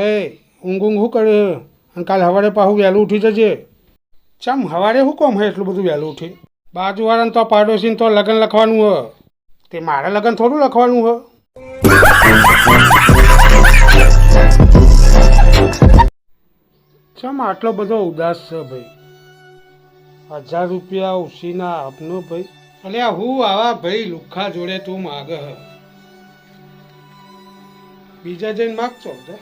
એ ઊંઘ શું કરે અને કાલે સવારે પાછું વહેલું ઉઠી જજે. ચમ સવારે શું કોમ હોય એટલું બધું વહેલું ઉઠી? બાજુવાળાને તો પાડોશીને તો લગ્ન લખવાનું હ, તે મારે લગ્ન થોડું લખવાનું હ. ચમ આટલો બધો ઉદાસ છે ભાઈ? 1000 રૂપિયા ઉછીના આપનો ભાઈ. અલ્યા હું આવા ભાઈ લુખ્ખા જોડે તું માગ હ? બીજા જઈને માગશો તો?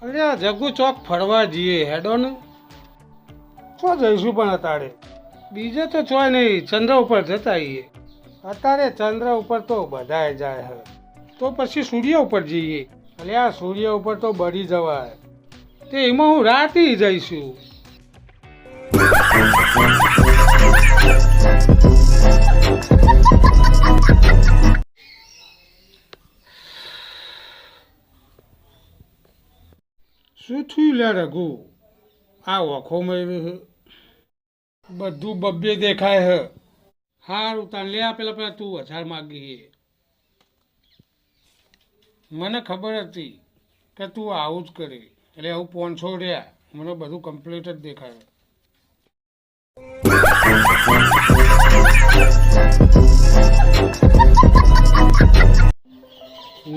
અલ્યા જગુ ચોક ફરવા જઈએ હેડો ને. તો જઈશું પણ અત્યારે બીજે તો ચોય નહીં, ચંદ્ર ઉપર જતા આવીએ. અત્યારે ચંદ્ર ઉપર તો બધાય જાય હે, તો પછી સૂર્ય ઉપર જઈએ. અલ્યા સૂર્ય ઉપર તો બળી જવાય, તે એમાં હું રાતે જઈશું. શું થયું લે રઘુ? આ વખો મેળવ્યું બધું બબ્બે દેખાય હે. હારું તાન લે પેલા તું 1000 માગી. મને ખબર હતી કે તું આવું જ કરે, એટલે આવું 500 રહ્યા. મને બધું કમ્પ્લીટ જ દેખાય.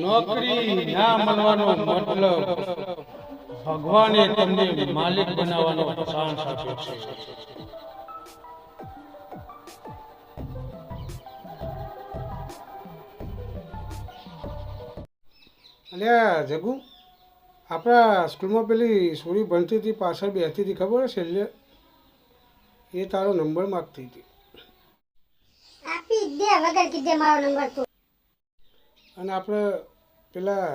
નોકરી ના મળવાનો મતલબ ભગવાને તમને માલિક બનાવવાનો ચાન્સ આપ્યો છે. અલ્યા જગુ, આપણા સ્કૂલમાં પેલી છોરી ભણતી હતી, પાછળ બેસતી હતી, ખબર છે છેલ્લે? એ તારો નંબર માગતી હતી. આપી દે વગર કીધે મારો નંબર તો. અને આપણે પેલા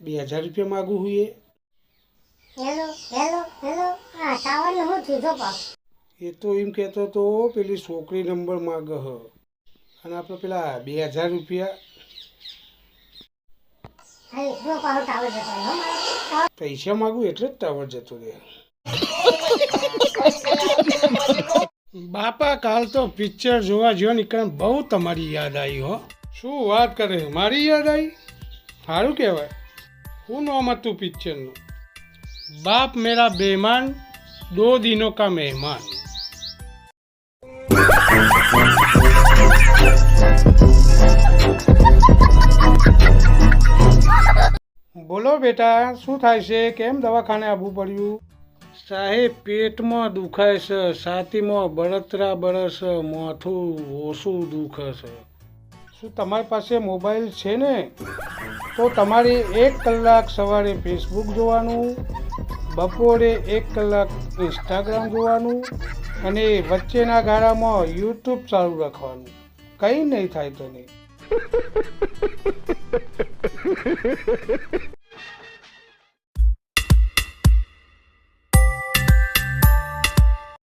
2000 રૂપિયા માગું હોઈએ. હેલો હેલો હેલો, આ ટાવરને હું થયું જો પાછું? એ તો એમ કહેતો તો પેલી છોકરી નંબર માગ હ, અને આપણે પેલા 2000 રૂપિયા. અરે જો પાછો ટાવર જતો રહ્યો મારો. પૈસા માગું એટલે જ ટાવર જતો રહે. બાપા કાલ તો પિક્ચર જોવા જ્યો નીકળે, બહુ તમારી યાદ આવી હો. શું વાત કરે, મારી યાદ આવી? સારું કહેવાય. શું નામ હતું પિક્ચરનું? બાપ મેરા બેમાન, 2 દિનો કા મહેમાન. બોલો બેટા, શું થાય છે? કેમ દવાખાને આવવું પડ્યું? સાહેબ, પેટમાં દુખાય છે, છાતીમાં બળતરા બળસ, માથું ઓછું દુખે છે. શું તમારી પાસે મોબાઈલ છે ને? તો તમારે 1 કલાક સવારે ફેસબુક જોવાનું, બપોરે 1 કલાક ઇન્સ્ટાગ્રામ જોવાનું, અને વચ્ચેના ગાળામાં યુટ્યુબ ચાલુ રાખવાનું. કંઈ નહીં થાય તને.